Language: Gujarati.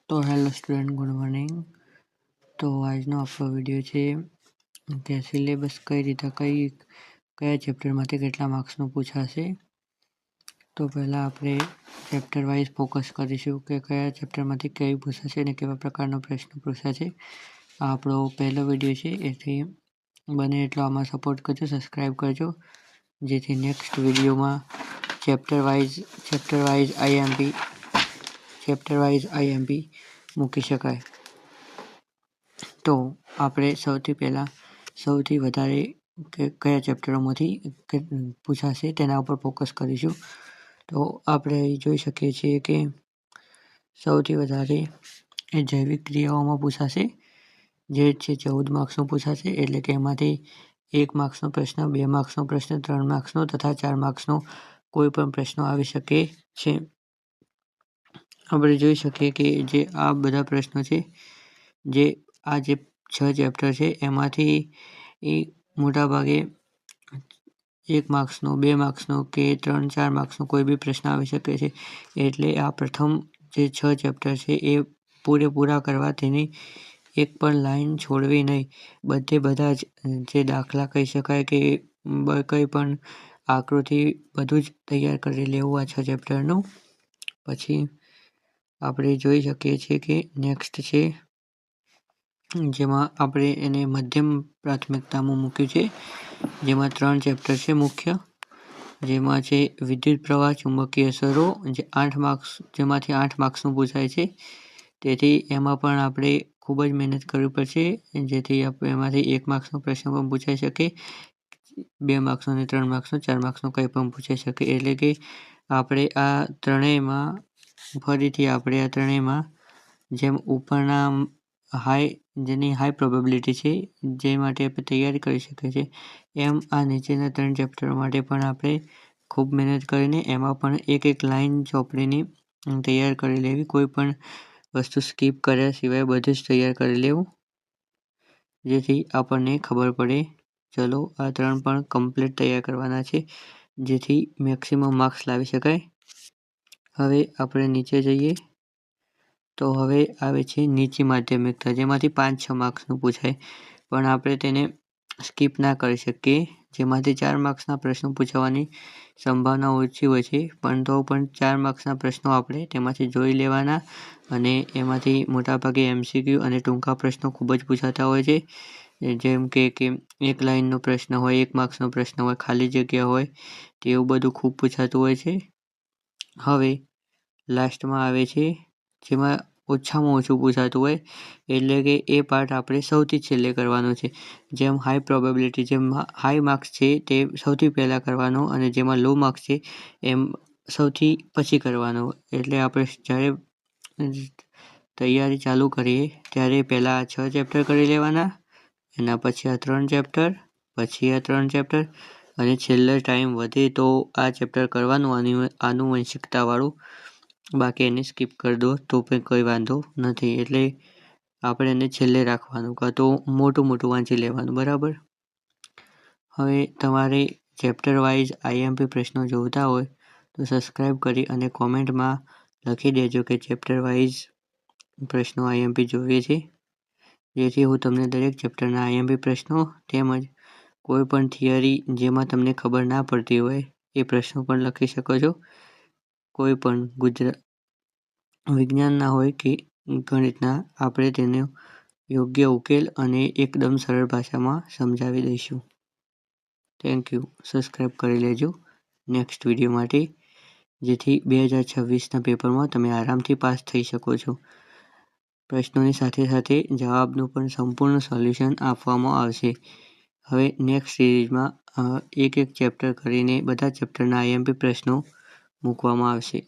તો હેલો સ્ટુડન્ટ, ગુડ મોર્નિંગ. તો આજનો આપણો વિડીયો છે કે સિલેબસ કઈ રીતે કયા ચેપ્ટરમાંથી કેટલા માર્ક્સનું પૂછાશે. તો પહેલાં આપણે ચેપ્ટર વાઇઝ ફોકસ કરીશું કે કયા ચેપ્ટરમાંથી કઈ પૂછાશે અને કેવા પ્રકારનો પ્રશ્ન પૂછાશે. આ આપણો પહેલો વિડીયો છે, એથી બને એટલો આમાં સપોર્ટ કરજો, સબસ્ક્રાઈબ કરજો, જેથી નેક્સ્ટ વિડીયોમાં ચેપ્ટર વાઇઝ આઈએમપી મૂકી શકાય. તો આપણે સૌથી વધારે કયા ચેપ્ટરોમાંથી પૂછાશે તેના ઉપર ફોકસ કરીશું. તો આપણે જોઈ શકીએ છીએ કે સૌથી વધારે એ જૈવિક ક્રિયાઓમાં પૂછાશે, જે છે 14 માર્ક્સનું પૂછાશે. એટલે કે એમાંથી 1 માર્ક્સનો પ્રશ્ન, 2 માર્ક્સનો પ્રશ્ન, 3 માર્ક્સનો તથા 4 માર્ક્સનો કોઈ પણ પ્રશ્નો આવી શકે છે. આપણે જોઈ શકીએ કે જે આ બધા પ્રશ્નો છે, જે આ જે 6 ચેપ્ટર છે એમાંથી મોટાભાગે 1 માર્ક્સનો, 2 માર્ક્સનો કે 3-4 માર્ક્સનો કોઈ બી પ્રશ્ન આવી શકે છે. એટલે આ પ્રથમ જે 6 ચેપ્ટર છે એ પૂરેપૂરા કરવા, તેની એક પણ લાઈન છોડવી નહીં. બધા જ જે દાખલા કહી શકાય કે કંઈ પણ આકૃતિ બધું જ તૈયાર કરી લેવું આ 6 ચેપ્ટરનું. પછી આપણે જોઈ શકીએ છીએ કે નેક્સ્ટ છે, જેમાં આપણે એને મધ્યમ પ્રાથમિકતામાં મૂક્યું છે, જેમાં 3 ચેપ્ટર છે મુખ્ય, જેમાં છે વિદ્યુત પ્રવાહ, ચુંબકીય અસરો, જેમાંથી 8 માર્ક્સનું પૂછાય છે. તેથી એમાં પણ આપણે ખૂબ જ મહેનત કરવી પડશે, જેથી એમાંથી 1 માર્ક્સનો પ્રશ્ન પણ પૂછાઈ શકે, 2 માર્ક્સનો અને 3 માર્ક્સનો, 4 માર્ક્સનો કંઈ પણ પૂછાઈ શકે. એટલે કે આપણે આ ત્રણેયમાં જેમ ઉપરના જેની હાઈ પ્રોબેબિલિટી છે, જે માટે આપણે તૈયારી કરી શકીએ છીએ, એમ આ નીચેના 3 ચેપ્ટરો માટે પણ આપણે ખૂબ મહેનત કરીને એમાં પણ એક લાઈન ચોપડીની તૈયાર કરી લેવી. કોઈ પણ વસ્તુ સ્કીપ કર્યા સિવાય બધું જ તૈયાર કરી લેવું, જેથી આપણને ખબર પડે. ચલો, આ 3 પણ કમ્પ્લીટ તૈયાર કરવાના છે, જેથી મેક્સિમમ માર્ક્સ લાવી શકાય. હવે આપણે નીચે જઈએ તો હવે આવે છે નીચી માધ્યમિકતા, જેમાંથી 5-6 માર્ક્સનું પૂછાય, પણ આપણે તેને સ્કીપ ના કરી શકીએ. જેમાંથી 4 માર્ક્સના પ્રશ્નો પૂછવાની સંભાવના ઓછી હોય છે, પણ તો પણ 4 માર્ક્સના પ્રશ્નો આપણે તેમાંથી જોઈ લેવાના. અને એમાંથી મોટાભાગે MCQ અને ટૂંકા પ્રશ્નો ખૂબ જ પૂછાતા હોય છે. જેમ કે 1 લાઇનનો પ્રશ્ન હોય, 1 માર્ક્સનો પ્રશ્ન હોય, ખાલી જગ્યા હોય, તેવું બધું ખૂબ પૂછાતું હોય છે. હવે લાસ્ટમાં આવે છે જેમાં ઓછામાં ઓછું પૂછાતું હોય, એટલે કે એ પાર્ટ આપણે સૌથી છેલ્લે કરવાનો છે. જેમ હાઈ પ્રોબેબિલિટી, જેમ હાઈ માર્ક્સ છે તે સૌથી પહેલાં કરવાનો, અને જેમાં લો માર્ક્સ છે એમ સૌથી પછી કરવાનો. એટલે આપણે જ્યારે તૈયારી ચાલુ કરીએ ત્યારે પહેલાં આ 6 ચેપ્ટર કરી લેવાના, એના પછી આ 3 ચેપ્ટર, પછી આ 3 ચેપ્ટર, અને છેલ્લે ટાઈમ વધે તો આ ચેપ્ટર કરવાનું આનુવંશિકતાવાળું. બાકી એને સ્કીપ કરી દો તો પણ કોઈ વાંધો નથી. એટલે આપણે એને છેલ્લે રાખવાનું, કાં તો મોટું વાંચી લેવાનું, બરાબર. હવે તમારે ચેપ્ટર વાઇઝ આઈએમપી પ્રશ્નો જોઈતા હોય તો સબસ્ક્રાઈબ કરી અને કોમેન્ટમાં લખી દેજો કે ચેપ્ટર વાઇઝ પ્રશ્નો આઈએમપી જોઈએ છે, જેથી હું તમને દરેક ચેપ્ટરના આઈએમપી પ્રશ્નો તેમજ કોઈ પણ થિયરી જેમાં તમને ખબર ના પડતી હોય એ પ્રશ્નો પણ લખી શકો છો. કોઈ પણ વિજ્ઞાનના હોય કે ગણિતના, આપણે તેનો યોગ્ય ઉકેલ અને એકદમ સરળ ભાષામાં સમજાવી દઈશું. Thank you. સબસ્ક્રાઈબ કરી લેજો નેક્સ્ટ વિડીયો માટે, જેથી 2026ના પેપરમાં તમે આરામથી પાસ થઈ શકો છો. પ્રશ્નોની સાથે જવાબનું પણ સંપૂર્ણ સોલ્યુશન આપવામાં આવશે. હવે નેક્સ્ટ સિરીઝમાં એક ચેપ્ટર કરીને બધા ચેપ્ટરના આઈએમપી પ્રશ્નો મૂકવામાં આવશે.